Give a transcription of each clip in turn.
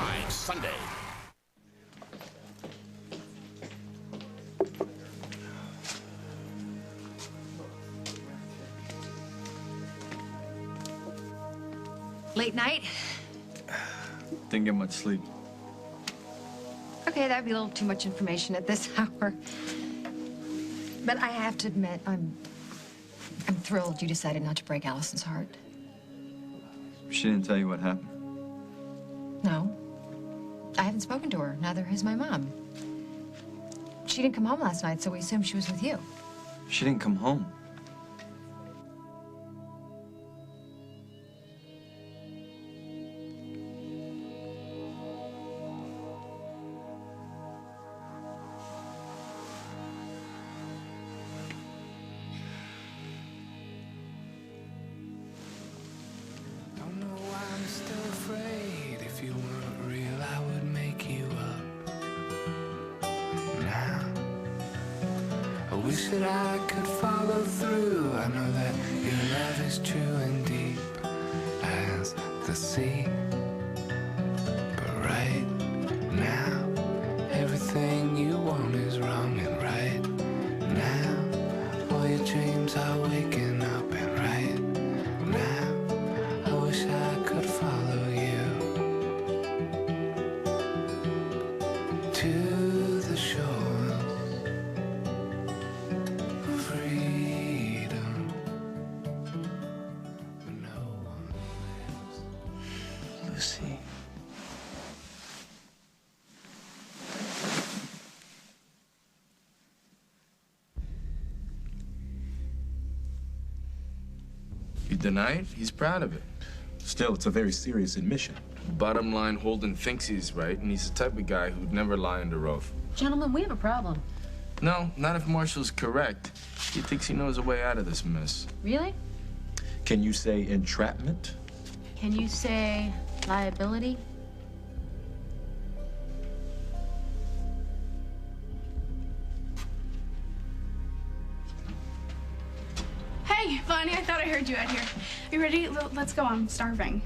live Sunday. Late night? Didn't get much sleep. Okay, that'd be a little too much information at this hour. But I have to admit, I'm thrilled you decided not to break Allison's heart. She didn't tell you what happened? No. I haven't spoken to her. Neither has my mom. She didn't come home last night, so we assumed she was with you. She didn't come home. Wish that I could follow through. I know that your love is true and deep as the sea. But right now, everything you want is wrong. And right now, all your dreams are waking up. And right now, I wish I could follow you to the shore. Lucy. You deny it? He's proud of it. Still, it's a very serious admission. Bottom line, Holden thinks he's right, and he's the type of guy who'd never lie under oath. Gentlemen, we have a problem. No, not if Marshall's correct. He thinks he knows a way out of this mess. Really? Can you say entrapment? Can you say liability? Hey, Bonnie, I thought I heard you out here. You ready? Let's go. I'm starving.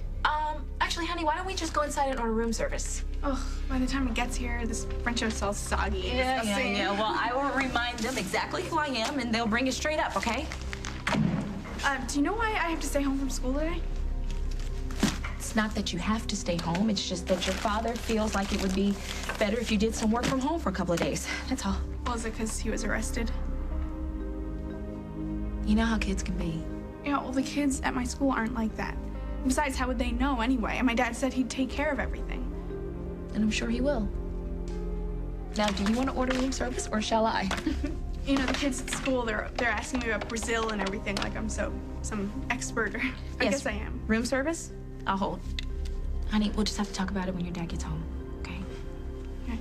Actually, honey, why don't we just go inside and order room service? Ugh, by the time it gets here, this French toast is all soggy and disgusting. Yeah. Well, I will remind them exactly who I am, and they'll bring it straight up, okay? Do you know why I have to stay home from school today? It's not that you have to stay home. It's just that your father feels like it would be better if you did some work from home for a couple of days. That's all. Well, is it because he was arrested? You know how kids can be. Yeah, well, the kids at my school aren't like that. Besides, how would they know anyway? And my dad said he'd take care of everything. And I'm sure he will. Now, do you want to order room service, or shall I? You know, the kids at school, they're asking me about Brazil and everything, like I'm some expert, or I guess I am. Room service? I'll hold. Honey, we'll just have to talk about it when your dad gets home, okay? Okay.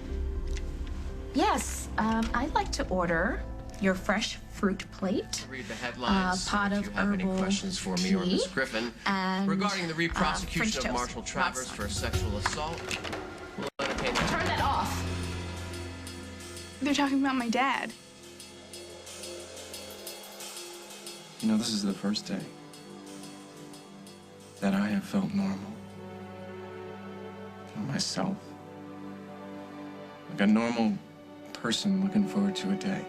Yes, I'd like to order your fresh fruit plate. Read the headlines. Pot of if you have any herbal questions for me or tea, Miss Griffin and, regarding the French re-prosecution of toast. Marshall Travers for sexual assault, we'll entertain the... Turn that off. They're talking about my dad. You know, this is the first day that I have felt normal. For myself. Like a normal person looking forward to a day.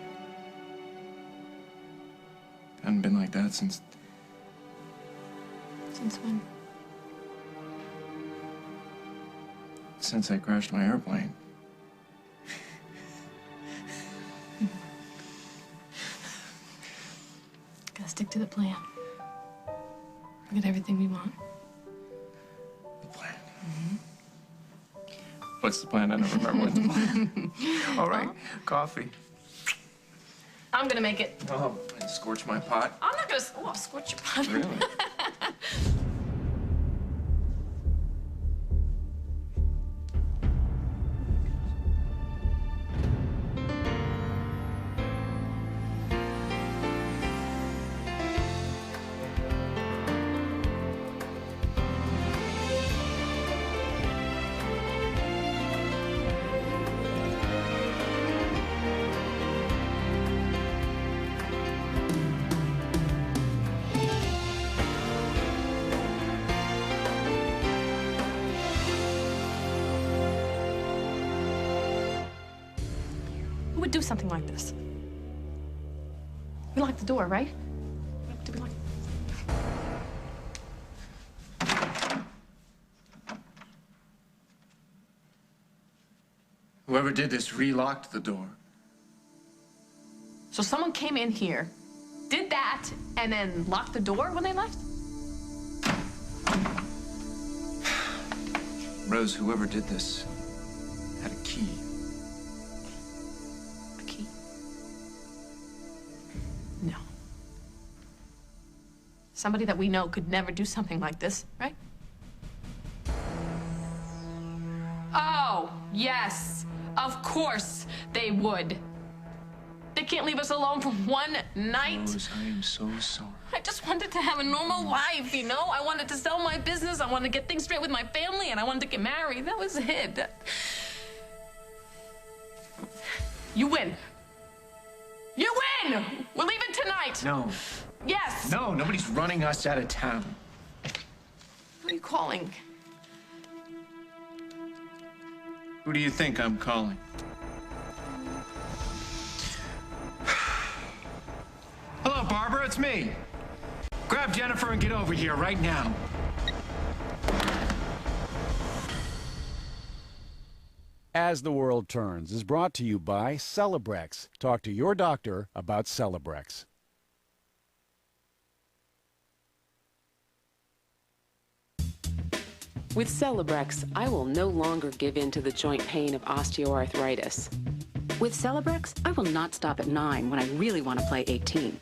I haven't been like that since... Since when? Since I crashed my airplane. Gotta stick to the plan. We'll get everything we want. The plan. What's the plan? I don't remember what the plan. All right, coffee. I'm gonna make it. Oh, and scorch my pot. I'm not gonna. Oh, I'll scorch your pot. Really? would do something like this? We locked the door, right? Did we lock? Whoever did this relocked the door. So someone came in here, did that, and then locked the door when they left? Rose, whoever did this had a key. A key? No. Somebody that we know could never do something like this, right? Oh, yes. Of course they would. They can't leave us alone for one night. Rose, I am so sorry. I just wanted to have a normal life, you know? I wanted to sell my business, I wanted to get things straight with my family, and I wanted to get married. That was it. You win. You win! We're leaving tonight. No. Yes. No, nobody's running us out of town. Who are you calling? Who do you think I'm calling? Hello, Barbara, it's me. Grab Jennifer and get over here right now. As the World Turns is brought to you by Celebrex. Talk to your doctor about Celebrex. With Celebrex, I will no longer give in to the joint pain of osteoarthritis. With Celebrex, I will not stop at 9 when I really want to play 18.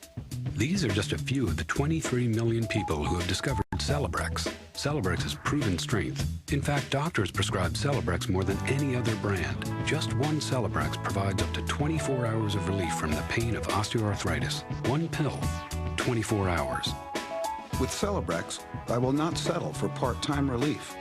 These are just a few of the 23 million people who have discovered Celebrex. Celebrex has proven strength. In fact, doctors prescribe Celebrex more than any other brand. Just one Celebrex provides up to 24 hours of relief from the pain of osteoarthritis. One pill, 24 hours. With Celebrex, I will not settle for part-time relief.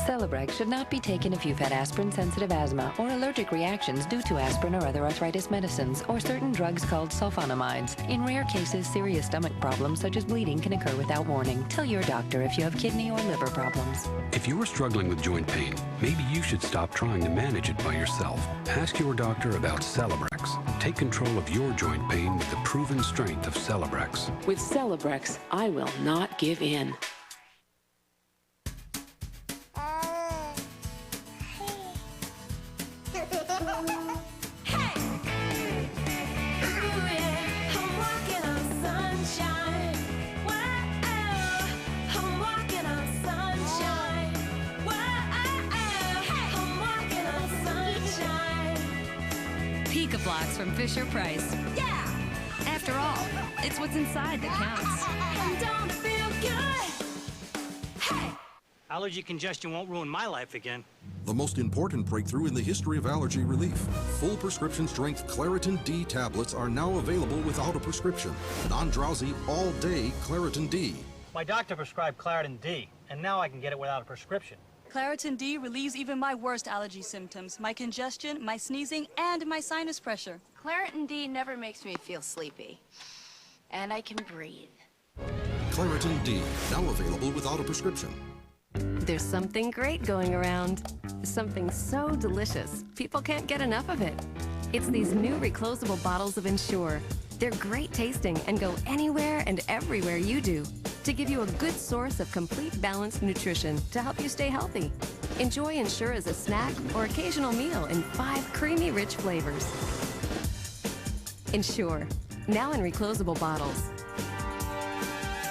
Celebrex should not be taken if you've had aspirin-sensitive asthma or allergic reactions due to aspirin or other arthritis medicines or certain drugs called sulfonamides. In rare cases, serious stomach problems such as bleeding can occur without warning. Tell your doctor if you have kidney or liver problems. If you're struggling with joint pain, maybe you should stop trying to manage it by yourself. Ask your doctor about Celebrex. Take control of your joint pain with the proven strength of Celebrex. With Celebrex, I will not give in. Blocks from Fisher Price. Yeah! After all, it's what's inside that counts. And don't it feel good? Hey! Allergy congestion won't ruin my life again. The most important breakthrough in the history of allergy relief. Full prescription strength Claritin D tablets are now available without a prescription. Non-drowsy, all-day Claritin D. My doctor prescribed Claritin D, and now I can get it without a prescription. Claritin D relieves even my worst allergy symptoms, my congestion, my sneezing, and my sinus pressure. Claritin D never makes me feel sleepy. And I can breathe. Claritin D, now available without a prescription. There's something great going around. Something so delicious, people can't get enough of it. It's these new reclosable bottles of Ensure. They're great tasting and go anywhere and everywhere you do to give you a good source of complete balanced nutrition to help you stay healthy. Enjoy Ensure as a snack or occasional meal in 5 creamy, rich flavors. Ensure, now in reclosable bottles.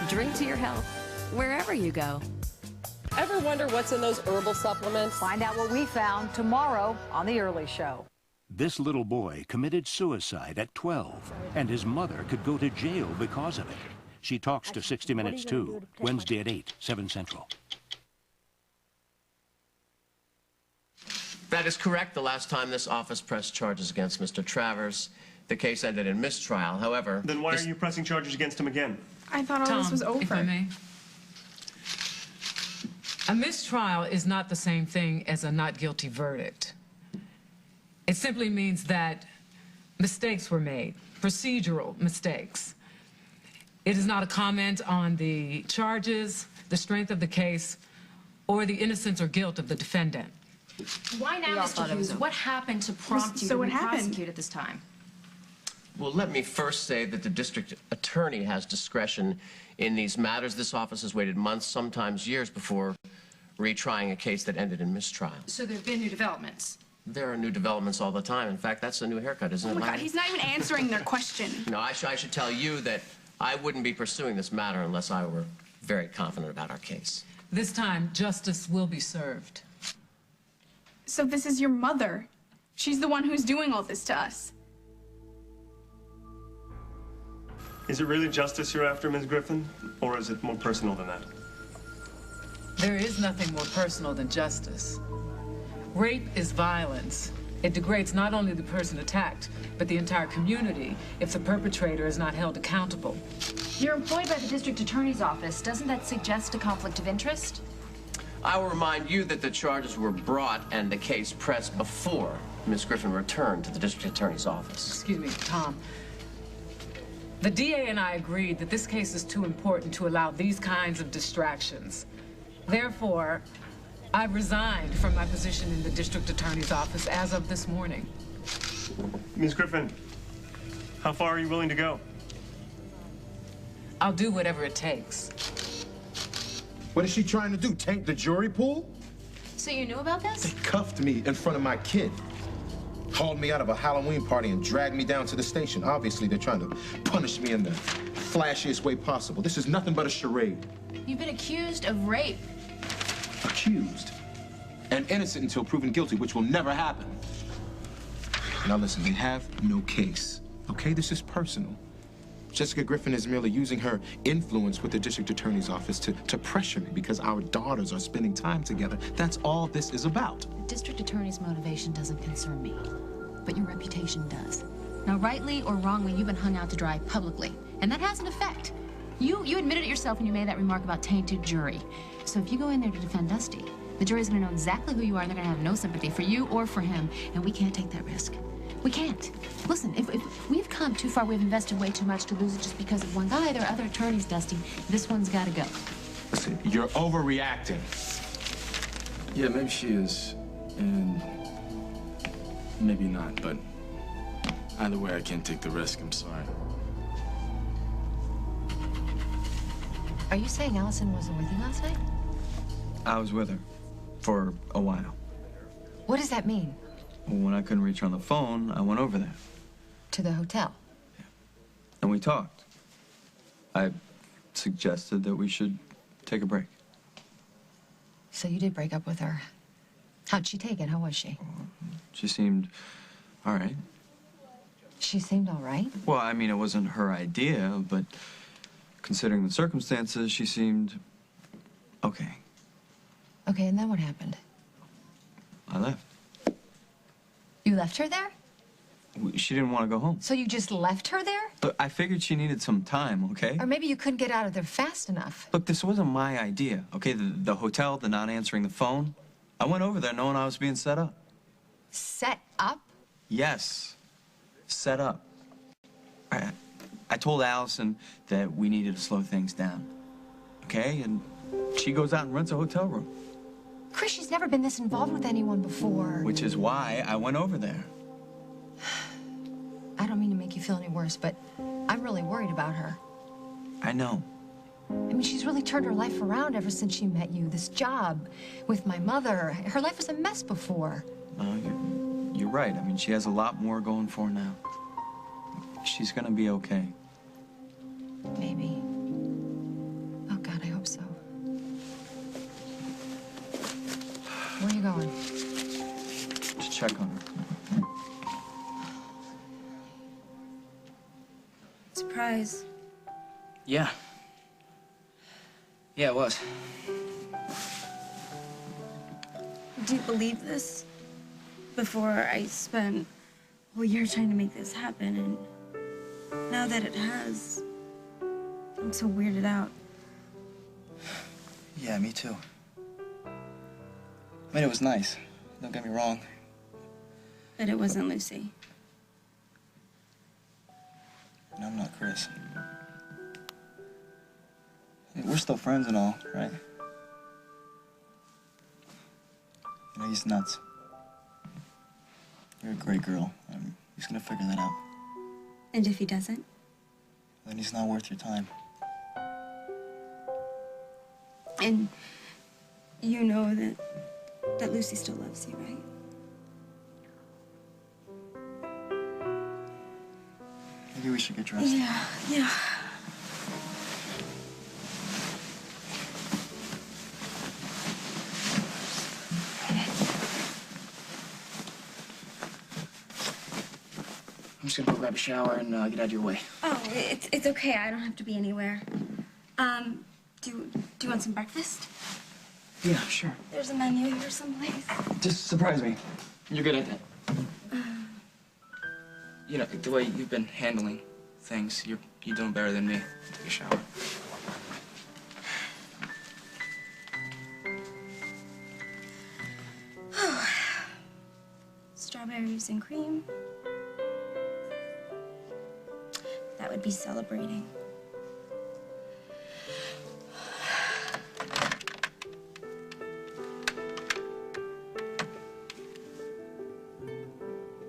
Drink to your health, wherever you go. Ever wonder what's in those herbal supplements? Find out what we found tomorrow on The Early Show. This little boy committed suicide at 12, and his mother could go to jail because of it. She talks to 60 Minutes too, Wednesday at 8, 7 Central. That is correct. The last time this office pressed charges against Mr. Travers, the case ended in mistrial. However... Then why are you pressing charges against him again? I thought all this was over. If I may. A mistrial is not the same thing as a not guilty verdict. It simply means that mistakes were made, procedural mistakes. It is not a comment on the charges, the strength of the case, or the innocence or guilt of the defendant. Why now, Mr. Hughes? What happened to prompt you So to what happened? prosecute at this time? Well, let me first say that the district attorney has discretion in these matters. This office has waited months, sometimes years, before retrying a case that ended in mistrial. So there have been new developments. There are new developments all the time. In fact, that's a new haircut, isn't it? Oh my God, Larry? he's not even answering their question. No, I should tell you that I wouldn't be pursuing this matter unless I were very confident about our case. This time, justice will be served. So this is your mother. She's the one who's doing all this to us. Is it really justice you're after, Ms. Griffin? Or is it more personal than that? There is nothing more personal than justice. Rape is violence. It degrades not only the person attacked, but the entire community if the perpetrator is not held accountable. You're employed by the district attorney's office. Doesn't that suggest a conflict of interest? I will remind you that the charges were brought and the case pressed before Ms. Griffin returned to the district attorney's office. Excuse me, Tom. The DA and I agreed that this case is too important to allow these kinds of distractions. Therefore, I've resigned from my position in the district attorney's office as of this morning. Ms. Griffin, how far are you willing to go? I'll do whatever it takes. What is she trying to do, tank the jury pool? So you knew about this? They cuffed me in front of my kid. Hauled me out of a Halloween party and dragged me down to the station. Obviously, they're trying to punish me in the flashiest way possible. This is nothing but a charade. You've been accused of rape. Accused. And innocent until proven guilty, which will never happen. Now listen, they have no case. Okay, this is personal. Jessica Griffin is merely using her influence with the district attorney's office to pressure me because our daughters are spending time together. That's all this is about. The district attorney's motivation doesn't concern me, but your reputation does. Now, rightly or wrongly, you've been hung out to dry publicly, and that has an effect. You admitted it yourself when you made that remark about tainted jury. So if you go in there to defend Dusty, the jury's gonna know exactly who you are, and they're gonna have no sympathy for you or for him, and we can't take that risk. We can't. Listen, if we've come too far, we've invested way too much to lose it just because of one guy. There are other attorneys, Dusty. This one's gotta go. Listen, you're overreacting. Yeah, maybe she is, and maybe not, but either way, I can't take the risk. I'm sorry. Are you saying Allison wasn't with you last night? I was with her for a while. What does that mean? Well, when I couldn't reach her on the phone, I went over there. To the hotel? And we talked. I suggested that we should take a break. So you did break up with her. How'd she take it? How was she? She seemed all right. She seemed all right? Well, I mean, it wasn't her idea, but considering the circumstances, she seemed okay. Okay, and then what happened? I left. You left her there? She didn't want to go home. So you just left her there? Look, I figured she needed some time, okay? Or maybe you couldn't get out of there fast enough. Look, this wasn't my idea, okay? The hotel, the not answering the phone. I went over there knowing I was being set up. Set up? Yes, set up. I told Allison that we needed to slow things down, okay? And she goes out and rents a hotel room. Chris, she's never been this involved with anyone before. Which is why I went over there. I don't mean to make you feel any worse, but I'm really worried about her. I know. I mean, she's really turned her life around ever since she met you. This job with my mother. Her life was a mess before. No, you're right. I mean, she has a lot more going for her now. She's gonna be okay. Maybe. Oh, God, I hope so. Where are you going? To check on her. Surprise. Yeah. Yeah, it was. Do you believe this? Before I spent a whole year trying to make this happen, and now that it has, I'm so weirded out. Yeah, me too. I mean, it was nice. Don't get me wrong. But it wasn't Lucy. And I'm not Chris. I mean, we're still friends and all, right? You know, he's nuts. You're a great girl. He's gonna figure that out. And if he doesn't? Then he's not worth your time. And you know that Lucy still loves you, right? Maybe we should get dressed. Yeah. I'm just gonna go grab a shower and get out of your way. Oh, it's okay. I don't have to be anywhere. Do you want some breakfast? Yeah, sure. There's a menu here someplace. Just surprise me. You're good at that. You know, the way you've been handling things, you're doing better than me. Take a shower. Strawberries and cream. That would be celebrating.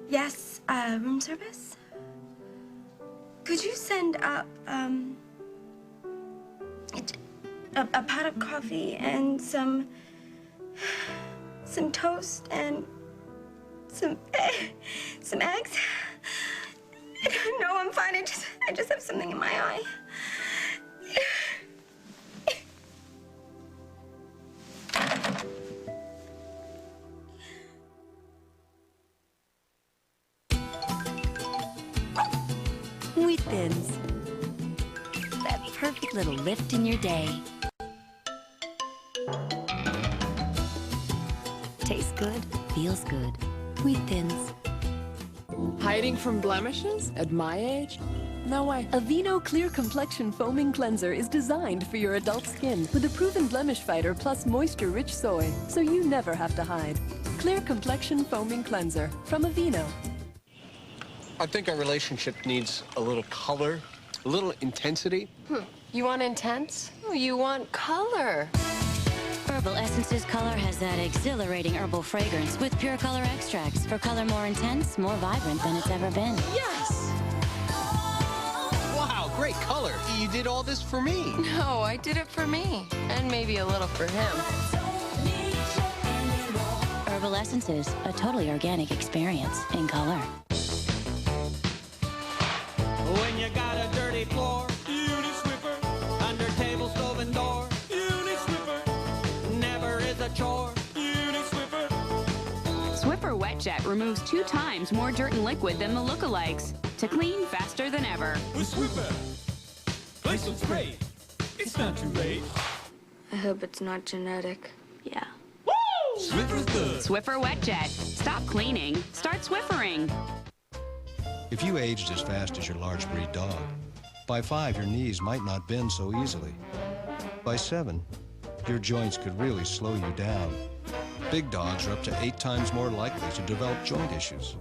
Yes, room service? Could you send up, a pot of coffee and some toast and some eggs? No, I'm fine. I just have something in my eye. Wheat Thins. That perfect little lift in your day. Tastes good, feels good. Wheat Thins. Hiding from blemishes at my age? No way. Aveeno Clear Complexion Foaming Cleanser is designed for your adult skin with a proven blemish fighter plus moisture-rich soy, so you never have to hide. Clear Complexion Foaming Cleanser from Aveeno. I think our relationship needs a little color, a little intensity. You want intense? Oh, you want color. Herbal Essences Color has that exhilarating herbal fragrance with pure color extracts for color more intense, more vibrant than it's ever been. Yes! Wow, great color. You did all this for me. No, I did it for me. And maybe a little for him. Herbal Essences, a totally organic experience in color. When you got a dirty floor, Uni-Swiffer. Under table, stove, and door, Uni-Swiffer. Never is a chore, Uni-Swiffer. Swiffer Wet Jet removes 2 times more dirt and liquid than the lookalikes to clean faster than ever. With Swiffer. Place looks great. It's not too late. I hope it's not genetic. Yeah. Swiffer's good. Swiffer Wet Jet. Stop cleaning. Start Swiffering. If you aged as fast as your large breed dog, by 5, your knees might not bend so easily. By 7, your joints could really slow you down. Big dogs are up to 8 times more likely to develop joint issues.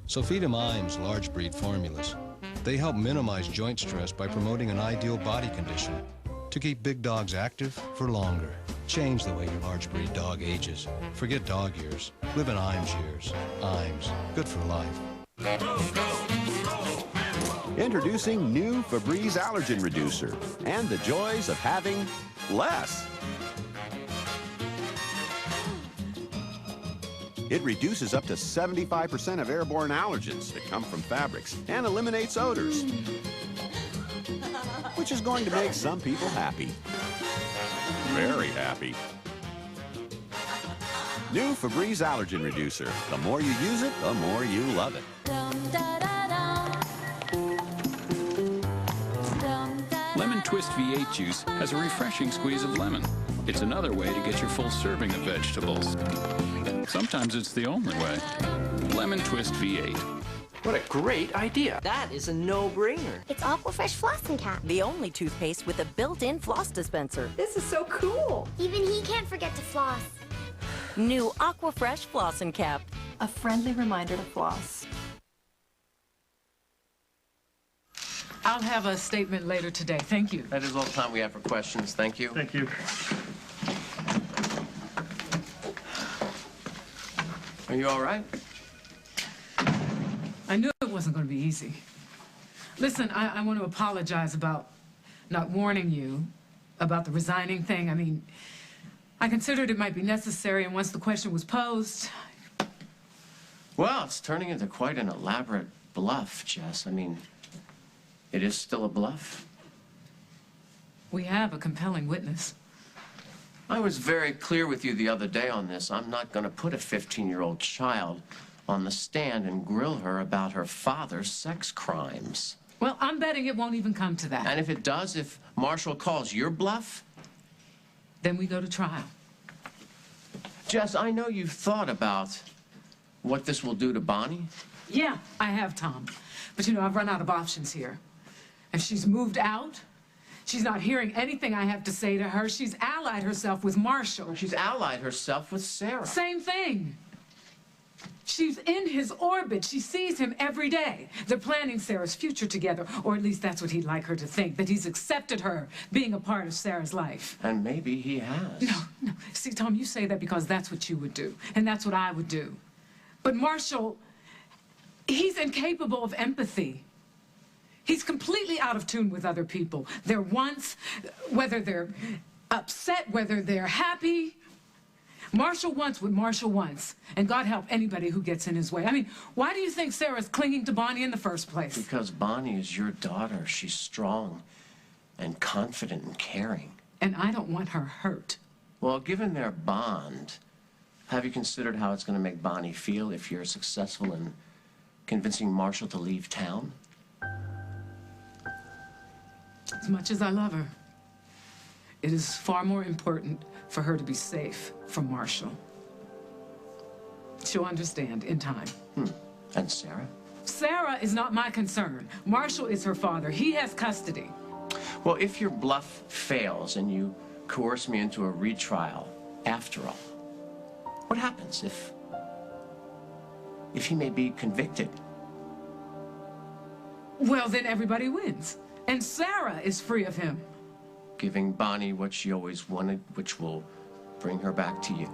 So feed 'em Iams large breed formulas. They help minimize joint stress by promoting an ideal body condition to keep big dogs active for longer. Change the way your large breed dog ages. Forget dog years. Live in Iams years. Iams, good for life. Introducing new Febreze Allergen Reducer and the joys of having less. It reduces up to 75% of airborne allergens that come from fabrics and eliminates odors, which is going to make some people happy. Very happy. New Febreze Allergen Reducer. The more you use it, the more you love it. Lemon Twist V8 juice has a refreshing squeeze of lemon. It's another way to get your full serving of vegetables. Sometimes it's the only way. Lemon Twist V8. What a great idea. That is a no-brainer. It's Aquafresh Flossing Cap. The only toothpaste with a built-in floss dispenser. This is so cool. Even he can't forget to floss. New Aquafresh Flossing Cap. A friendly reminder to floss. I'll have a statement later today. Thank you. That is all the time we have for questions. Thank you. Thank you. Are you all right? I knew it wasn't going to be easy. Listen, I want to apologize about not warning you about the resigning thing. I mean, I considered it might be necessary, and once the question was posed... Well, it's turning into quite an elaborate bluff, Jess. I mean, it is still a bluff. We have a compelling witness. I was very clear with you the other day on this. I'm not going to put a 15-year-old child on the stand and grill her about her father's sex crimes. Well, I'm betting it won't even come to that. And if it does, if Marshall calls your bluff? Then we go to trial. Jess, I know you've thought about what this will do to Bonnie. Yeah, I have, Tom. But, you know, I've run out of options here. If she's moved out, she's not hearing anything I have to say to her. She's allied herself with Marshall. She's allied herself with Sarah. Same thing. She's in his orbit. She sees him every day. They're planning Sarah's future together, or at least that's what he'd like her to think, that he's accepted her being a part of Sarah's life. And maybe he has. No. See, Tom, you say that because that's what you would do, and that's what I would do. But Marshall, he's incapable of empathy. He's completely out of tune with other people. Their wants, whether they're upset, whether they're happy. Marshall wants what Marshall wants, and God help anybody who gets in his way. I mean, why do you think Sarah's clinging to Bonnie in the first place? Because Bonnie is your daughter. She's strong and confident and caring. And I don't want her hurt. Well, given their bond, have you considered how it's going to make Bonnie feel if you're successful in convincing Marshall to leave town? As much as I love her, it is far more important for her to be safe from Marshall. She'll understand in time. And Sarah? Sarah is not my concern. Marshall is her father. He has custody. Well, if your bluff fails and you coerce me into a retrial after all, what happens if he may be convicted? Well, then everybody wins. And Sarah is free of him. Giving Bonnie what she always wanted, which will bring her back to you.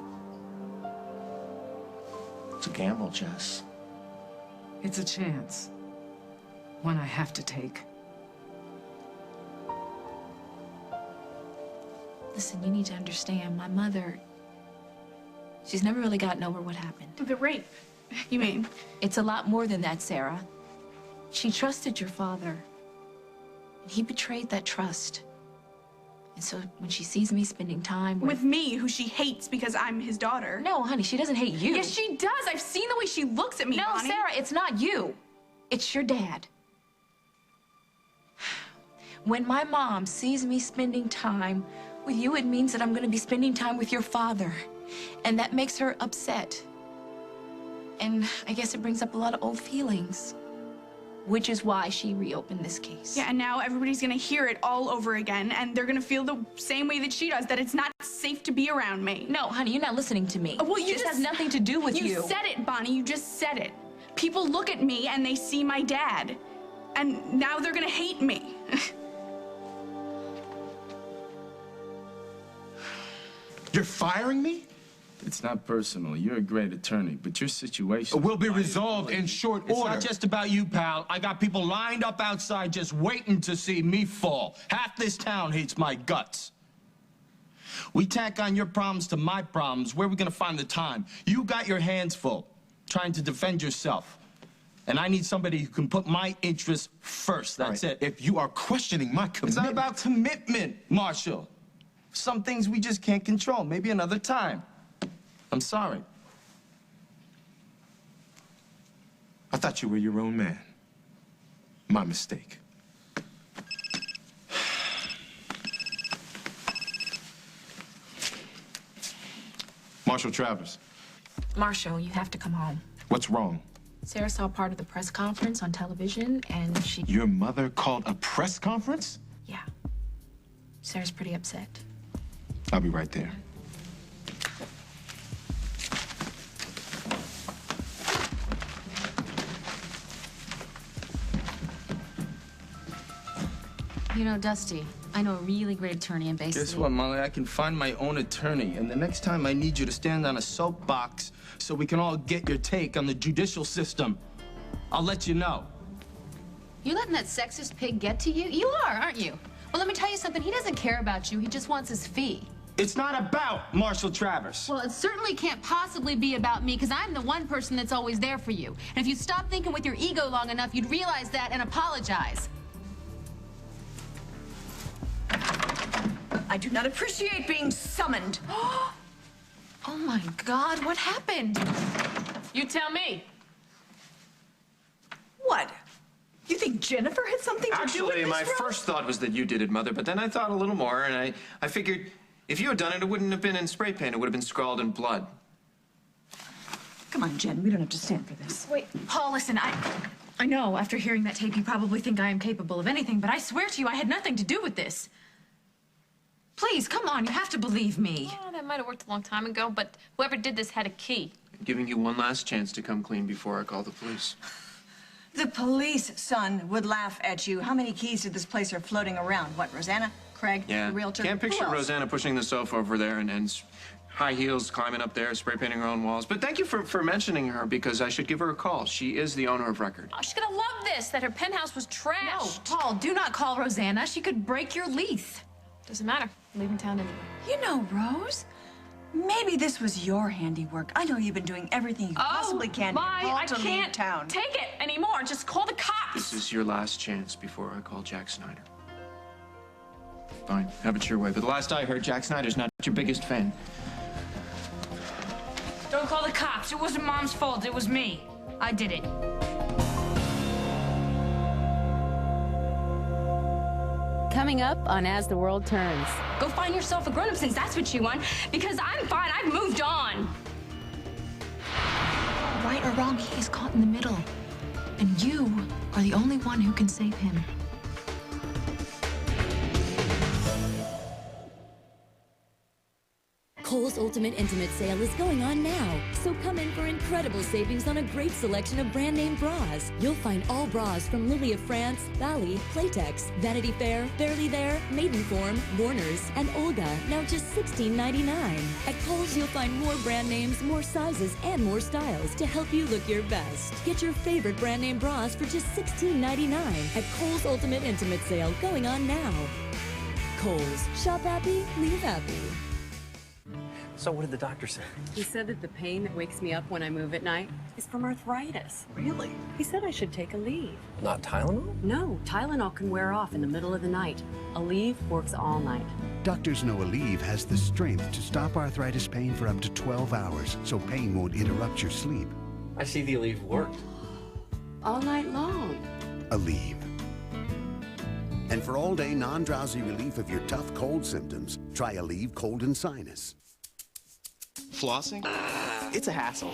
It's a gamble, Jess. It's a chance. One I have to take. Listen, you need to understand, my mother, she's never really gotten over what happened. The rape, you mean? It's a lot more than that, Sarah. She trusted your father. He betrayed that trust. And so when she sees me spending time with me, who she hates because I'm his daughter. No, honey, she doesn't hate you. Yes, she does. I've seen the way she looks at me, No, Bonnie. Sarah, it's not you. It's your dad. When my mom sees me spending time with you, it means that I'm going to be spending time with your father. And that makes her upset. And I guess it brings up a lot of old feelings. Which is why she reopened this case. Yeah, and now everybody's gonna hear it all over again, and they're gonna feel the same way that she does, that it's not safe to be around me. No, honey, you're not listening to me. Well, This has nothing to do with you. You said it, Bonnie, you just said it. People look at me and they see my dad, and now they're gonna hate me. You're firing me? It's not personal. You're a great attorney, but your situation... Will be resolved in short order. It's not just about you, pal. I got people lined up outside just waiting to see me fall. Half this town hates my guts. We tack on your problems to my problems. Where are we gonna find the time? You got your hands full, trying to defend yourself. And I need somebody who can put my interests first. That's it. If you are questioning my commitment... It's not about commitment, Marshall. Some things we just can't control. Maybe another time. I'm sorry. I thought you were your own man. My mistake. Marshall Travers. Marshall, you have to come home. What's wrong? Sarah saw part of the press conference on television, and she... Your mother called a press conference? Yeah. Sarah's pretty upset. I'll be right there. You know, Dusty, I know a really great attorney in Bay City. Guess what, Molly? I can find my own attorney, and the next time I need you to stand on a soapbox so we can all get your take on the judicial system. I'll let you know. You letting that sexist pig get to you? You are, aren't you? Well, let me tell you something. He doesn't care about you. He just wants his fee. It's not about Marshall Travers. Well, it certainly can't possibly be about me, because I'm the one person that's always there for you. And if you stop thinking with your ego long enough, you'd realize that and apologize. I do not appreciate being summoned. Oh my God, what happened? You tell me. What? You think Jennifer had something to do with Actually, this, my Rose? first thought was that you did it, Mother, but then I thought a little more, and I figured if you had done it, it wouldn't have been in spray paint. It would have been scrawled in blood. Come on, Jen. We don't have to stand for this. Wait, Paul, listen, I know after hearing that tape you probably think I am capable of anything, but I swear to you I had nothing to do with this. Please, come on, you have to believe me. Oh, that might have worked a long time ago, but whoever did this had a key. I'm giving you one last chance to come clean before I call the police. The police, son, would laugh at you. How many keys to this place are floating around? What, Rosanna? Craig? Yeah. The realtor? Can't picture Who else? Rosanna pushing the sofa over there and high heels climbing up there, spray painting her own walls. But thank you for mentioning her, because I should give her a call. She is the owner of record. Oh, she's gonna love this, that her penthouse was trashed. No, Paul, do not call Rosanna. She could break your lease. Doesn't matter. I'm leaving town anyway. You know, Rose, maybe this was your handiwork. I know you've been doing everything you possibly can I to leave can't town. take it anymore. Just call the cops. This is your last chance before I call Jack Snyder. Fine, have it your way. But the last I heard, Jack Snyder's not your biggest fan. Don't call the cops. It wasn't Mom's fault. It was me. I did it. Coming up on As the World Turns. Go find yourself a grown-up since that's what you want, because I'm fine. I've moved on. Right or wrong, he is caught in the middle. And you are the only one who can save him. Kohl's Ultimate Intimate Sale is going on now, so come in for incredible savings on a great selection of brand name bras. You'll find all bras from Lily of France, Bali, Playtex, Vanity Fair, Fairly There, Maidenform, Warner's, and Olga, now just $16.99. At Kohl's, you'll find more brand names, more sizes, and more styles to help you look your best. Get your favorite brand name bras for just $16.99 at Kohl's Ultimate Intimate Sale, going on now. Kohl's. Shop happy, leave happy. So what did the doctor say? He said that the pain that wakes me up when I move at night is from arthritis. Really? He said I should take a leave. Not Tylenol? No, Tylenol can wear off in the middle of the night. Aleve works all night. Doctors know Aleve has the strength to stop arthritis pain for up to 12 hours, so pain won't interrupt your sleep. I see the Aleve worked. All night long. Aleve. And for all-day non-drowsy relief of your tough cold symptoms, try Aleve Cold and Sinus. Flossing? It's a hassle.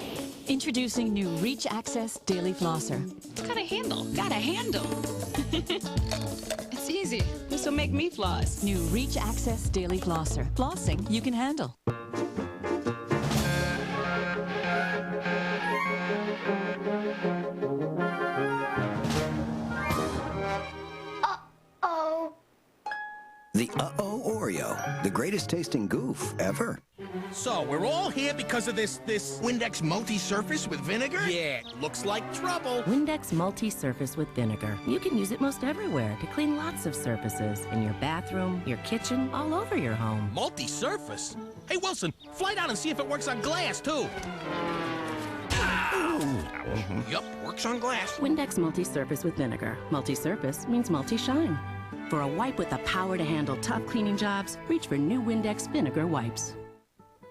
Introducing new Reach Access Daily Flosser. It's got a handle. Got a handle. It's easy. This will make me floss. New Reach Access Daily Flosser. Flossing you can handle. Uh-oh. The Uh-Oh Oreo, the greatest tasting goof ever. So, we're all here because of this Windex multi-surface with vinegar? Yeah, looks like trouble. Windex multi-surface with vinegar. You can use it most everywhere to clean lots of surfaces. In your bathroom, your kitchen, all over your home. Multi-surface? Hey, Wilson, fly down and see if it works on glass, too. Yup, works on glass. Windex multi-surface with vinegar. Multi-surface means multi-shine. For a wipe with the power to handle tough cleaning jobs, reach for new Windex Vinegar Wipes.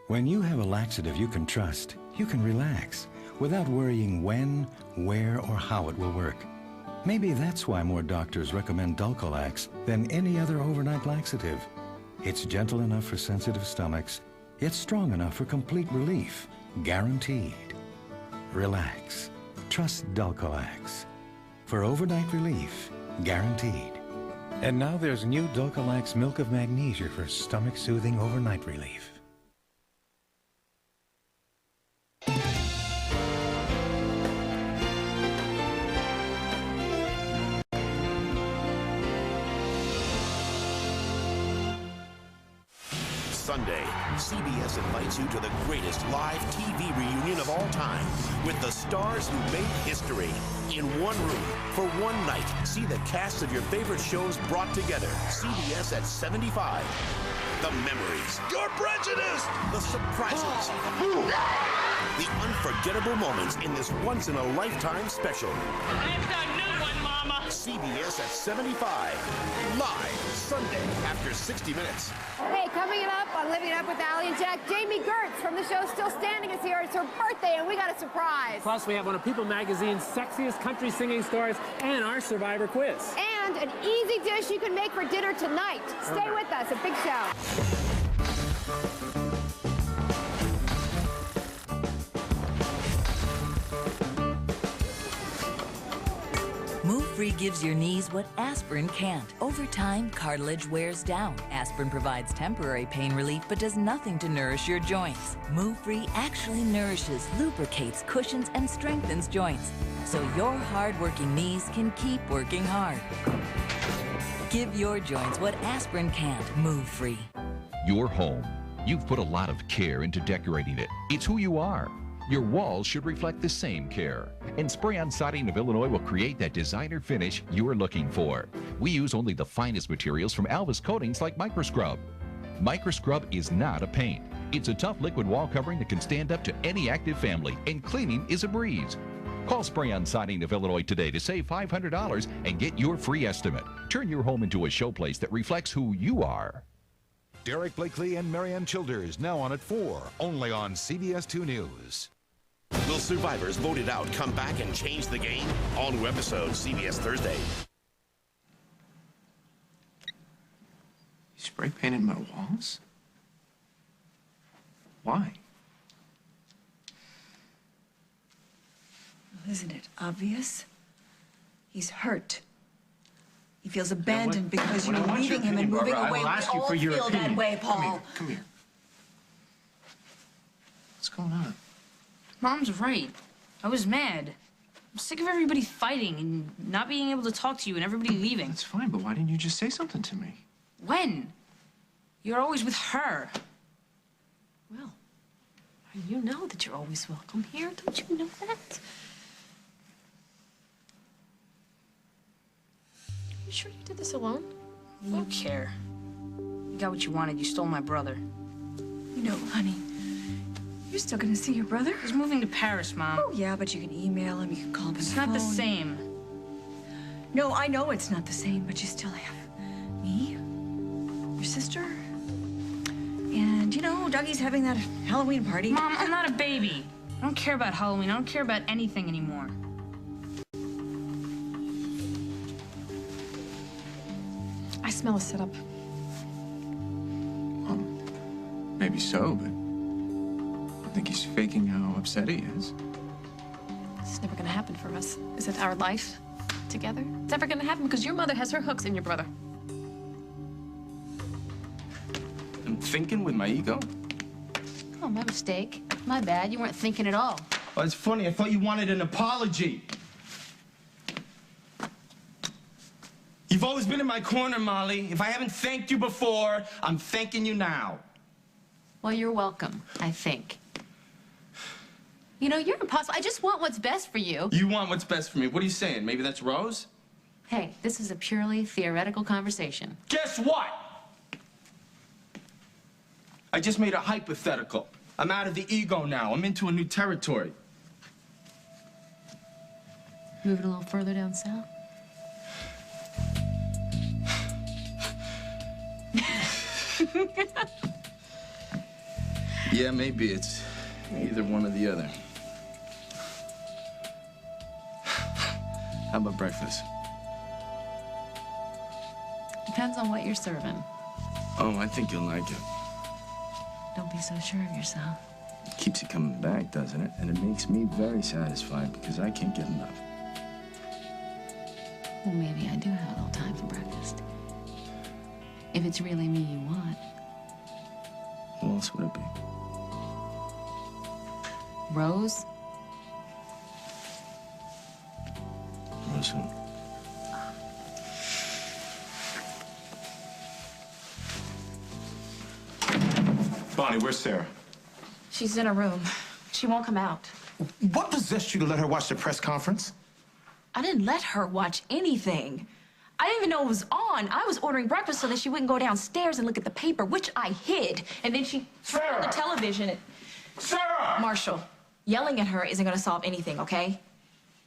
When you have a laxative you can trust, you can relax without worrying when, where, or how it will work. Maybe that's why more doctors recommend Dulcolax than any other overnight laxative. It's gentle enough for sensitive stomachs, yet strong enough for complete relief. Guaranteed. Relax. Trust Dulcolax. For overnight relief, guaranteed. And now there's new Dulcolax Milk of Magnesia for stomach-soothing overnight relief. Sunday, CBS invites you to the greatest live TV reunion of all time with the stars who made history. In one room, for one night, see the cast of your favorite shows brought together. CBS at 75. The memories. You're prejudiced! The surprises. The unforgettable moments in this once-in-a-lifetime special. I've got a new one, Mama. CBS at 75. Live, Sunday after 60 Minutes. Hey, coming up on Living It Up with Allie and Jack, Jamie Gertz from the show Still Standing is here. It's her birthday, and we got a surprise. Plus, we have one of People Magazine's sexiest country singing stars and our Survivor quiz. And an easy dish you can make for dinner tonight. Stay with us. A big show. Move Free gives your knees what aspirin can't. Over time, cartilage wears down. Aspirin provides temporary pain relief but does nothing to nourish your joints. Move Free actually nourishes, lubricates, cushions, and strengthens joints, so your hard-working knees can keep working hard. Give your joints what aspirin can't. Move Free. Your home. You've put a lot of care into decorating it. It's who you are. Your walls should reflect the same care. And Spray-On Siding of Illinois will create that designer finish you are looking for. We use only the finest materials from Alvis Coatings like Microscrub. Microscrub is not a paint. It's a tough liquid wall covering that can stand up to any active family, and cleaning is a breeze. Call Spray-On Siding of Illinois today to save $500 and get your free estimate. Turn your home into a showplace that reflects who you are. Derek Blakely and Marianne Childers now on at 4, only on CBS 2 News. Will survivors voted out come back and change the game? All new episodes, CBS Thursday. You spray painted my walls? Why? Well, isn't it obvious? He's hurt. He feels abandoned because you're leaving him and moving away. We all feel that way, Paul. Come here. What's going on? Mom's right. I was mad. I'm sick of everybody fighting and not being able to talk to you and everybody leaving. That's fine, but why didn't you just say something to me? When? You're always with her. Well, you know that you're always welcome here. Don't you know that? You sure you did this alone? You care. You got what you wanted. You stole my brother. You know, honey, you're still gonna see your brother? He's moving to Paris, Mom. Oh, yeah, but you can email him, you can call him. It's not the same. No, I know it's not the same, but you still have me, your sister, and, you know, Dougie's having that Halloween party. Mom, I'm not a baby. I don't care about Halloween. I don't care about anything anymore. I smell a setup. Maybe so, but I think he's faking how upset he is. It's never gonna happen for us. Is it our life together? It's never gonna happen because your mother has her hooks in your brother. I'm thinking with my ego. Oh, my mistake. My bad. You weren't thinking at all. Oh, it's funny. I thought you wanted an apology. You've always been in my corner, Molly. If I haven't thanked you before, I'm thanking you now. Well, you're welcome, I think. You know, you're impossible. I just want what's best for you. You want what's best for me. What are you saying? Maybe that's Rose? Hey, this is a purely theoretical conversation. Guess what? I just made a hypothetical. I'm out of the ego now. I'm into a new territory. Move it a little further down south. Yeah, maybe it's either one or the other. How about breakfast? Depends on what you're serving. Oh, I think you'll like it. Don't be so sure of yourself. It keeps you coming back, doesn't it? And it makes me very satisfied because I can't get enough. Well, maybe I do have a little time for breakfast. If it's really me you want. Who else would it be? Rose? Rose who? Bonnie, where's Sarah? She's in her room. She won't come out. What possessed you to let her watch the press conference? I didn't let her watch anything. I didn't even know it was on. I was ordering breakfast so that she wouldn't go downstairs and look at the paper, which I hid. And then she turned on the television and... Sarah! Marshall, yelling at her isn't going to solve anything, okay?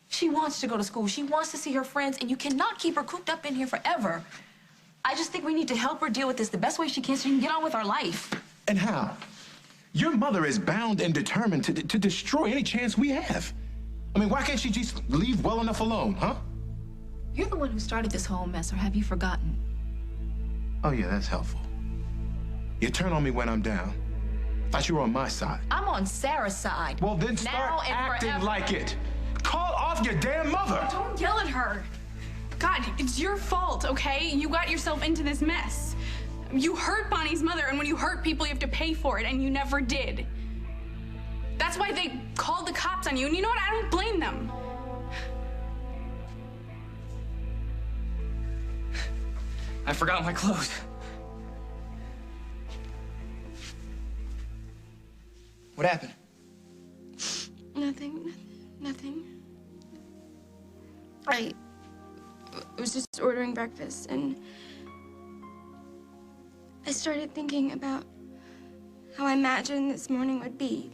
She wants to go to school. She wants to see her friends, and you cannot keep her cooped up in here forever. I just think we need to help her deal with this the best way she can so she can get on with her life. And how? Your mother is bound and determined to destroy any chance we have. I mean, why can't she just leave well enough alone, huh? You're the one who started this whole mess, or have you forgotten? Oh, yeah, that's helpful. You turn on me when I'm down. Thought you were on my side. I'm on Sarah's side. Well, then start acting like it. Call off your damn mother. Don't yell at her. God, it's your fault, okay? You got yourself into this mess. You hurt Bonnie's mother, and when you hurt people, you have to pay for it, and you never did. That's why they called the cops on you, and you know what? I don't blame them. I forgot my clothes. What happened? Nothing. I was just ordering breakfast, and I started thinking about how I imagined this morning would be,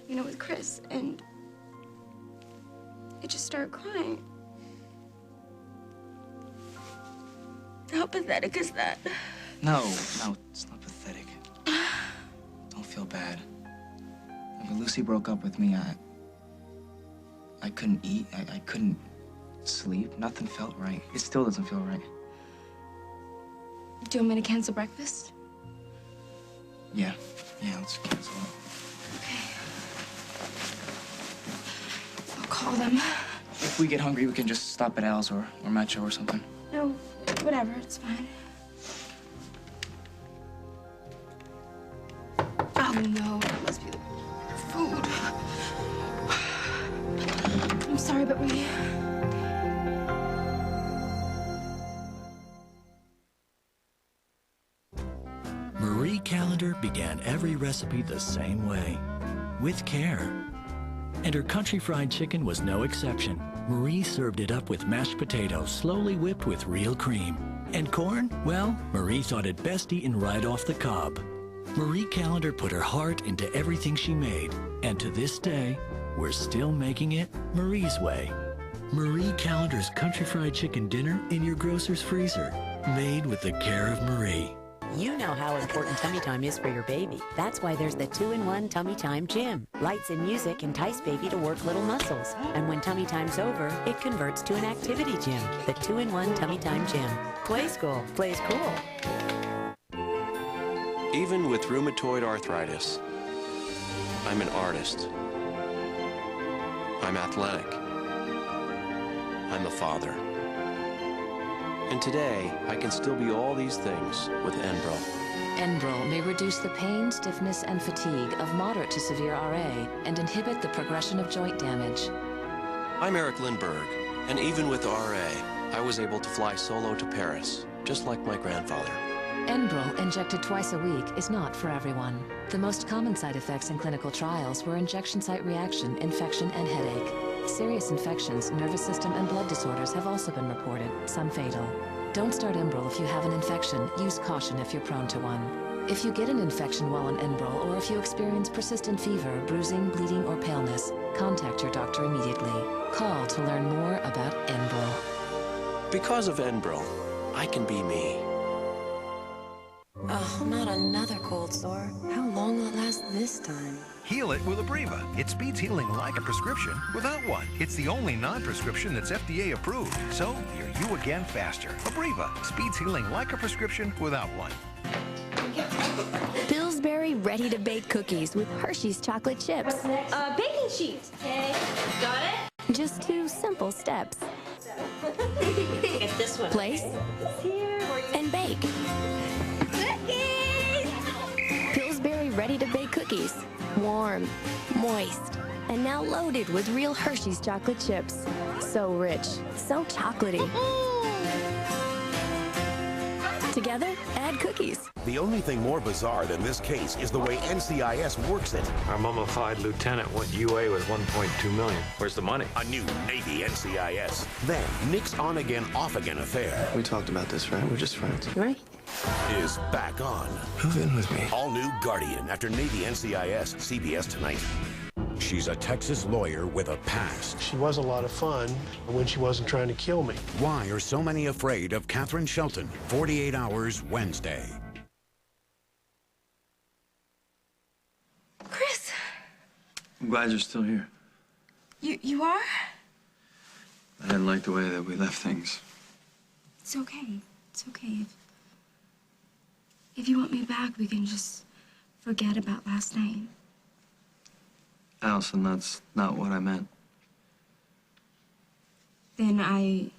you know, with Chris, and I just started crying. How pathetic is that? No, it's not pathetic. Don't feel bad. When Lucy broke up with me, I couldn't eat. I couldn't sleep. Nothing felt right. It still doesn't feel right. Do you want me to cancel breakfast? Yeah, let's cancel it. Okay. I'll call them. If we get hungry, we can just stop at Al's or Macho or something. No, whatever, it's fine. Oh no, it must be the food. I'm sorry, but we... Marie Callender began every recipe the same way, with care. And her country fried chicken was no exception. Marie served it up with mashed potatoes slowly whipped with real cream. And corn? Well, Marie thought it best eaten right off the cob. Marie Callender put her heart into everything she made. And to this day, we're still making it Marie's way. Marie Callender's country fried chicken dinner in your grocer's freezer. Made with the care of Marie. You know how important tummy time is for your baby. That's why there's the 2-in-1 Tummy Time Gym. Lights and music entice baby to work little muscles. And when tummy time's over, it converts to an activity gym. The 2-in-1 Tummy Time Gym. Play School plays cool. Even with rheumatoid arthritis, I'm an artist. I'm athletic. I'm a father. And today, I can still be all these things with Enbrel. Enbrel may reduce the pain, stiffness, and fatigue of moderate to severe RA and inhibit the progression of joint damage. I'm Eric Lindbergh, and even with RA, I was able to fly solo to Paris, just like my grandfather. Enbrel, injected twice a week, is not for everyone. The most common side effects in clinical trials were injection site reaction, infection, and headache. Serious infections, nervous system, and blood disorders have also been reported, some fatal. Don't start Enbrel if you have an infection. Use caution if you're prone to one. If you get an infection while on Enbrel, or if you experience persistent fever, bruising, bleeding, or paleness, contact your doctor immediately. Call to learn more about Enbrel. Because of Enbrel, I can be me. Oh, not another cold sore. How long will it last this time? Heal it with Abreva. It speeds healing like a prescription without one. It's the only non-prescription that's FDA approved. So you're you again faster. Abreva speeds healing like a prescription without one. Pillsbury ready-to-bake cookies with Hershey's chocolate chips. Baking sheet. Okay, got it? Just 2 simple steps. Get this one. Place and bake. Pillsbury ready-to-bake cookies. Warm, moist, and now loaded with real Hershey's chocolate chips. So rich, so chocolatey. Together, add cookies. The only thing more bizarre than this case is the way NCIS works it. Our mummified lieutenant went UA with $1.2 million. Where's the money? A new Navy NCIS. Then Nick's on-again, off-again affair. We talked about this, right? We're just friends. Right. Is back on. Move in with me. All new Guardian after Navy NCIS. CBS tonight. She's a Texas lawyer with a past. She was a lot of fun when she wasn't trying to kill me. Why are so many afraid of Catherine Shelton? 48 Hours Wednesday. Chris, I'm glad you're still here. you are? I didn't like the way that we left things. It's okay. It's okay. If you want me back, we can just forget about last night. Allison, that's not what I meant. Then I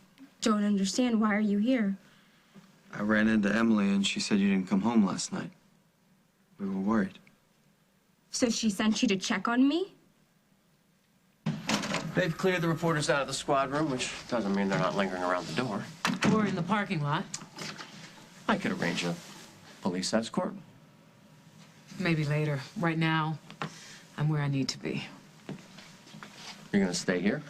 don't understand. Why are you here? I ran into Emily and she said you didn't come home last night. We were worried. So she sent you to check on me? They've cleared the reporters out of the squad room, which doesn't mean they're not lingering around the door. Or in the parking lot. I could arrange a police escort. Maybe later. Right now, I'm where I need to be. You're gonna stay here?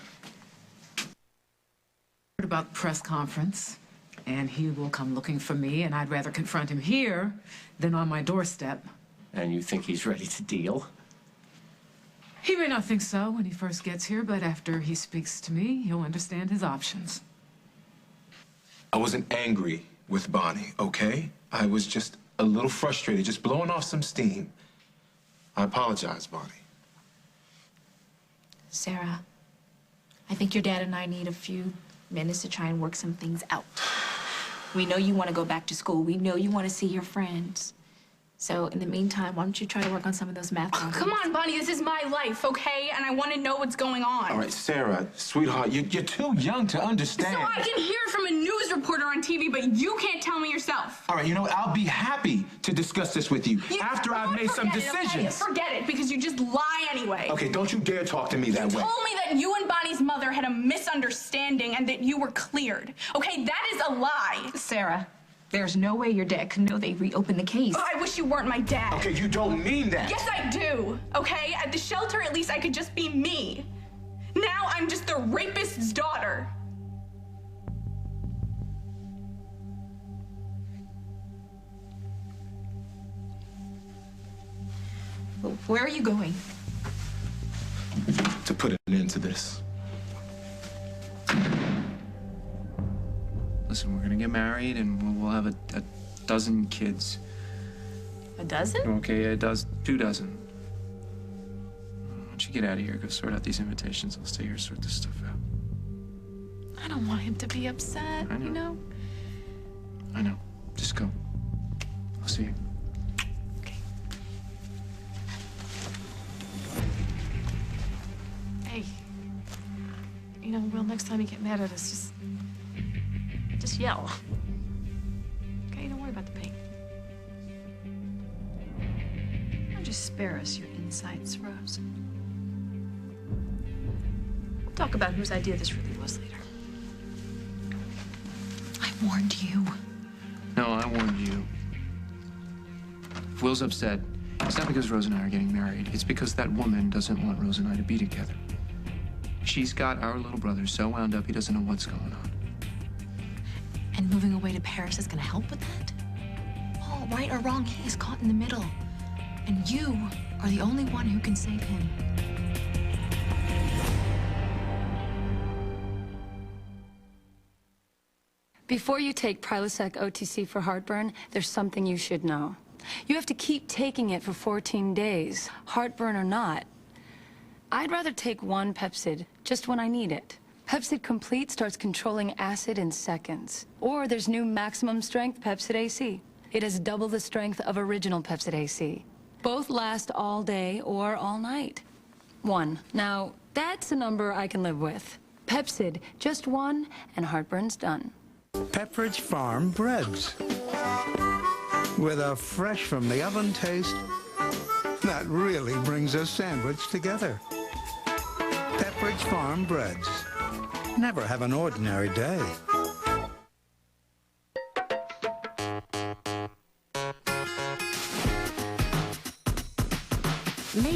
Heard about the press conference, and he will come looking for me, and I'd rather confront him here than on my doorstep. And you think he's ready to deal? He may not think so when he first gets here, but after he speaks to me, he'll understand his options. I wasn't angry with Bonnie, okay? I was just a little frustrated, just blowing off some steam. I apologize, Bonnie. Sarah, I think your dad and I need a few minutes to try and work some things out. We know you want to go back to school. We know you want to see your friends. So in the meantime, why don't you try to work on some of those math problems? Come on, Bonnie, this is my life, okay? And I want to know what's going on. All right, Sarah, sweetheart, you're too young to understand. So I can hear it from a news reporter on TV, but you can't tell me yourself. All right, you know what? I'll be happy to discuss this with you after I've made some decisions. Okay? Forget it, because you just lie anyway. Okay, don't you dare talk to me that way. You told me that you and Bonnie's mother had a misunderstanding and that you were cleared. Okay, that is a lie. Sarah, there's no way your dad could know they reopened the case. Oh, I wish you weren't my dad. Okay, you don't mean that. Yes, I do. Okay? At the shelter, at least I could just be me. Now I'm just the rapist's daughter. Where are you going? To put an end to this. Listen, we're gonna get married and we'll have a dozen kids. A dozen? Okay, 2 dozen. Why don't you get out of here, go sort out these invitations. I'll stay here, sort this stuff out. I don't want him to be upset, I know. you know? I know. Just go. I'll see you. Hey, you know, well, next time you get mad at us, just yell. Okay, don't worry about the pain. Or just spare us your insights, Rose. We'll talk about whose idea this really was later. I warned you. No, I warned you. If Will's upset, it's not because Rose and I are getting married. It's because that woman doesn't want Rose and I to be together. She's got our little brother so wound up he doesn't know what's going on. And moving away to Paris is gonna help with that? Oh, right or wrong, he is caught in the middle. And you are the only one who can save him. Before you take Prilosec OTC for heartburn, there's something you should know. You have to keep taking it for 14 days, heartburn or not. I'd rather take one Pepsid, just when I need it. Pepsid Complete starts controlling acid in seconds. Or there's new maximum strength Pepsid AC. It has double the strength of original Pepsid AC. Both last all day or all night. 1. Now, that's a number I can live with. Pepsid, just 1, and heartburn's done. Pepperidge Farm breads. With a fresh from the oven taste that really brings a sandwich together. Pepperidge Farm breads. Never have an ordinary day.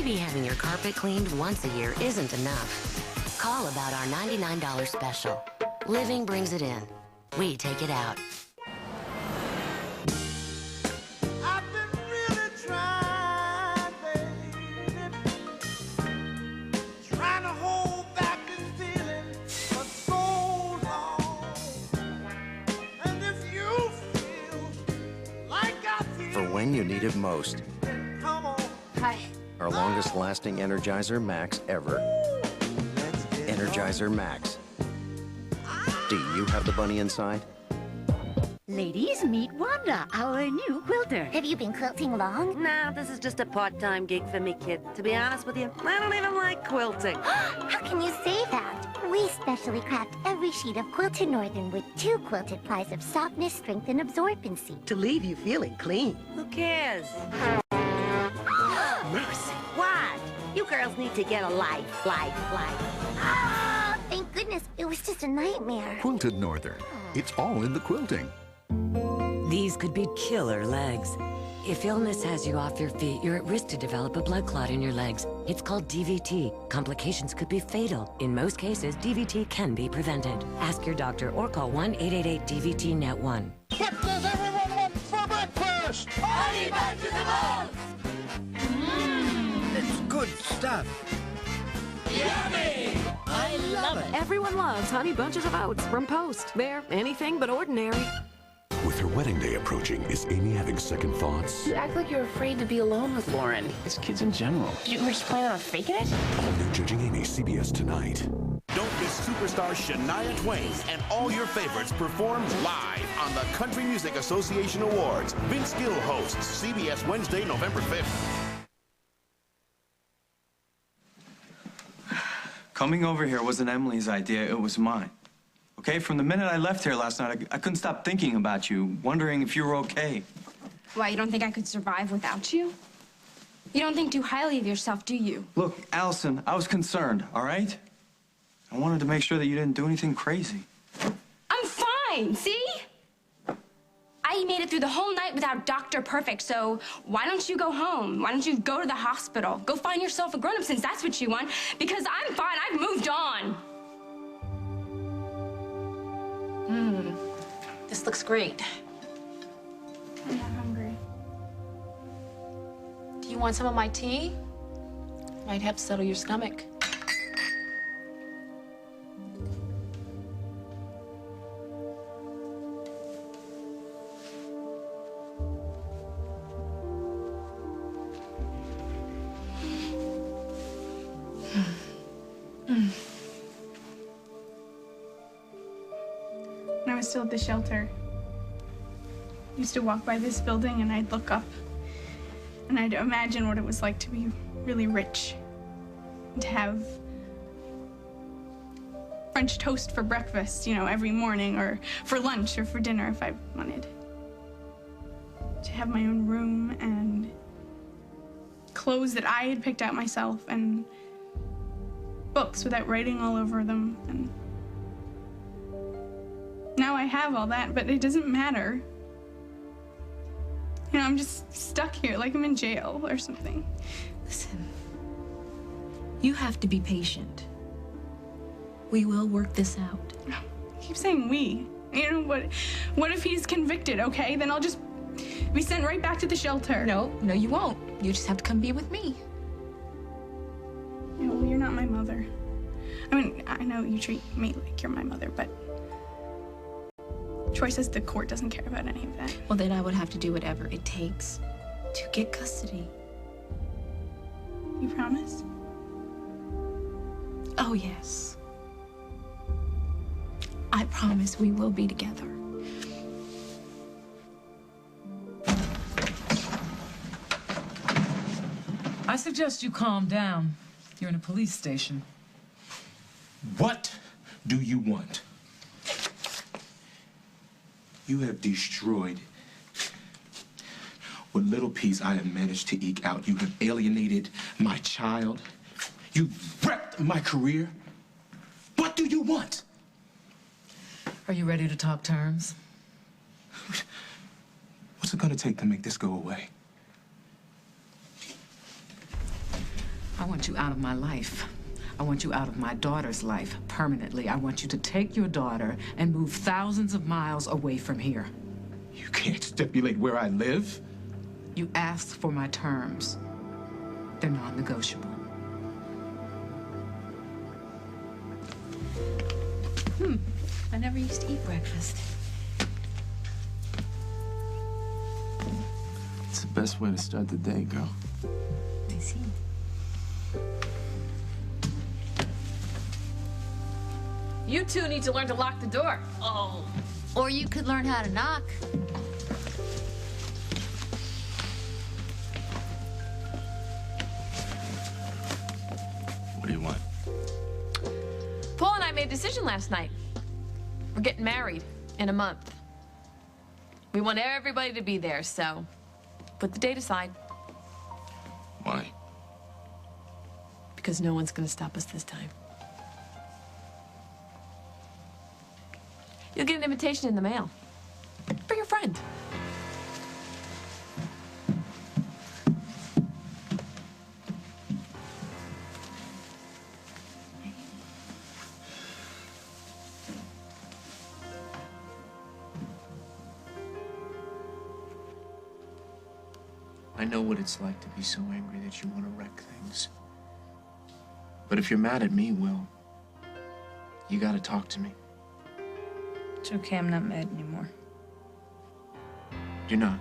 maybe having your carpet cleaned once a year isn't enough. Call about our $99 special. Living brings it in. We take it out. When you need it most. Hi. Our longest lasting Energizer Max ever. Energizer Max. Do you have the bunny inside? Ladies, meet Wanda, our new quilter. Have you been quilting long? Nah, this is just a part-time gig for me, kid. To be honest with you, I don't even like quilting. How can you say that? We specially craft every sheet of Quilted Northern with 2 quilted plies of softness, strength, and absorbency. To leave you feeling clean. Who cares? Mercy. What? You girls need to get a life. Oh, thank goodness. It was just a nightmare. Quilted Northern. It's all in the quilting. These could be killer legs. If illness has you off your feet, you're at risk to develop a blood clot in your legs. It's called DVT. Complications could be fatal. In most cases, DVT can be prevented. Ask your doctor or call 1-888-DVT-NET1. What does everyone want for breakfast? Honey bunches of oats! It's good stuff. Yummy! I love it. Everyone loves Honey Bunches of Oats from Post. They're anything but ordinary. With her wedding day approaching, is Amy having second thoughts? You act like you're afraid to be alone with Lauren. It's kids in general. You were just planning on faking it? All new Judging Amy, CBS tonight. Don't miss superstar Shania Twain and all your favorites performed live on the Country Music Association Awards. Vince Gill hosts, CBS Wednesday, November 5th. Coming over here wasn't Emily's idea, it was mine. Okay, from the minute I left here last night, I couldn't stop thinking about you, wondering if you were okay. Why, you don't think I could survive without you? You don't think too highly of yourself, do you? Look, Allison, I was concerned, all right? I wanted to make sure that you didn't do anything crazy. I'm fine, see? I made it through the whole night without Dr. Perfect, so why don't you go home? Why don't you go to the hospital? Go find yourself a grown-up since that's what you want, because I'm fine, I've moved on. This looks great. I'm not hungry. Do you want some of my tea? Might help settle your stomach. When I was still at the shelter, I used to walk by this building and I'd look up and I'd imagine what it was like to be really rich and to have French toast for breakfast, you know, every morning, or for lunch or for dinner if I wanted. To have my own room and clothes that I had picked out myself and books without writing all over them. And now I have all that, but it doesn't matter. You know, I'm just stuck here like I'm in jail or something. Listen, you have to be patient. We will work this out. I keep saying we. You know, what if he's convicted, okay? Then I'll just be sent right back to the shelter. No, you won't. You just have to come be with me. You know, well, you're not my mother. I mean, I know you treat me like you're my mother, but Troy says the court doesn't care about any of that. Well, then I would have to do whatever it takes to get custody. You promise? Oh, yes. I promise we will be together. I suggest you calm down. You're in a police station. What do you want? You have destroyed what little peace I have managed to eke out. You have alienated my child. You wrecked my career. What do you want? Are you ready to talk terms? What's it gonna take to make this go away? I want you out of my life. I want you out of my daughter's life permanently. I want you to take your daughter and move thousands of miles away from here. You can't stipulate where I live. You asked for my terms. They're non-negotiable. I never used to eat breakfast. It's the best way to start the day, girl. I see. You two need to learn to lock the door. Oh. Or you could learn how to knock. What do you want? Paul and I made a decision last night. We're getting married in a month. We want everybody to be there, so put the date aside. Why? Because no one's gonna stop us this time. You'll get an invitation in the mail. Bring a friend. I know what it's like to be so angry that you want to wreck things. But if you're mad at me, Will, you gotta talk to me. It's okay, I'm not mad anymore. You're not?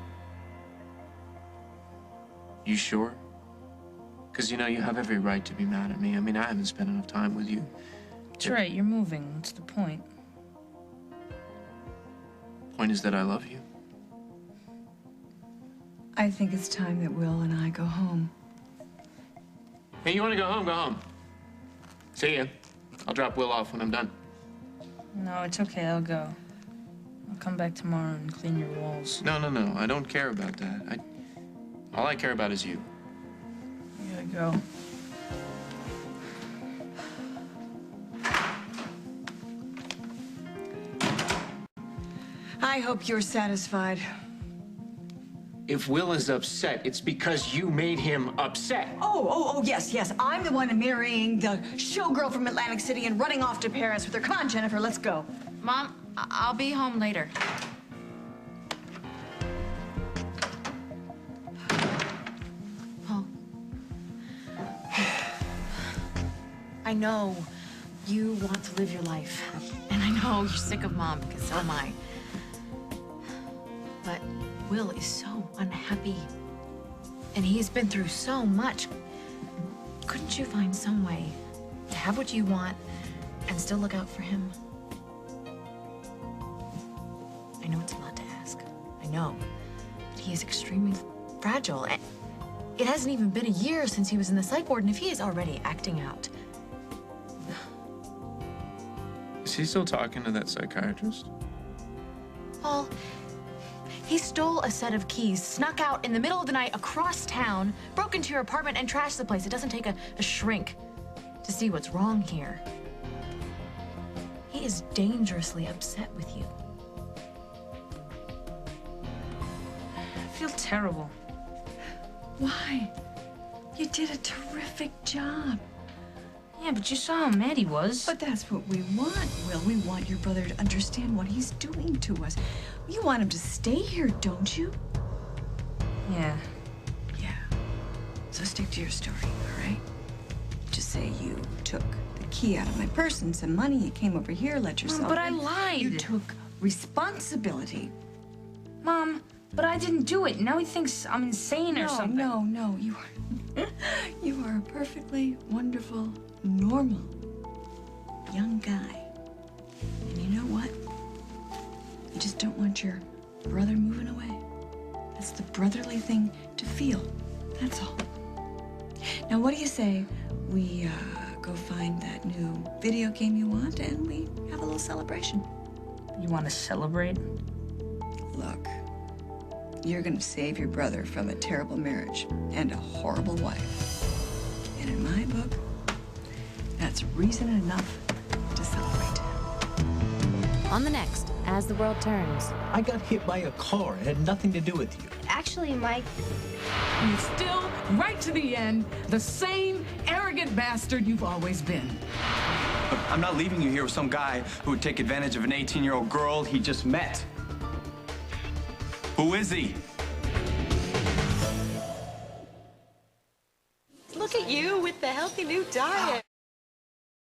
You sure? Because, you know, you have every right to be mad at me. I mean, I haven't spent enough time with you. That's right, you're moving. What's the point? Point is that I love you. I think it's time that Will and I go home. Hey, you want to go home? Go home. See ya. I'll drop Will off when I'm done. No, it's okay, I'll go. I'll come back tomorrow and clean your walls. No, no, no. I don't care about that. All I care about is you. You gotta go. I hope you're satisfied. If Will is upset, it's because you made him upset. Oh, yes, yes. I'm the one marrying the showgirl from Atlantic City and running off to Paris with her. Come on, Jennifer, let's go. Mom, I'll be home later. Paul. I know you want to live your life. And I know you're sick of Mom, because so am I. But Will is so unhappy. And he's been through so much. Couldn't you find some way to have what you want and still look out for him? I know it's a lot to ask. I know. But he is extremely fragile. And it hasn't even been a year since he was in the psych ward, and if he is already acting out. Is he still talking to that psychiatrist? Paul, he stole a set of keys, snuck out in the middle of the night across town, broke into your apartment, and trashed the place. It doesn't take a shrink to see what's wrong here. He is dangerously upset with you. I feel terrible. Why? You did a terrific job. Yeah, but you saw how mad he was. But that's what we want, Will. We want your brother to understand what he's doing to us. You want him to stay here, don't you? Yeah. Yeah. So stick to your story, all right? Just say you took the key out of my purse and some money. You came over here, let yourself Mom, but I in. lied. You took responsibility. Mom, but I didn't do it. Now he thinks I'm insane or something. No. You are a perfectly wonderful, normal young guy. And you know what? You just don't want your brother moving away. That's the brotherly thing to feel. That's all. Now, what do you say we go find that new video game you want and we have a little celebration? You want to celebrate? Look, you're gonna save your brother from a terrible marriage and a horrible wife. And in my book, that's reason enough to celebrate. on the next As the World Turns. I got hit by a car. It had nothing to do with you. Actually, Mike... You're still, right to the end, the same arrogant bastard you've always been. Look, I'm not leaving you here with some guy who would take advantage of an 18-year-old girl he just met. Who is he? Look at you with the healthy new diet.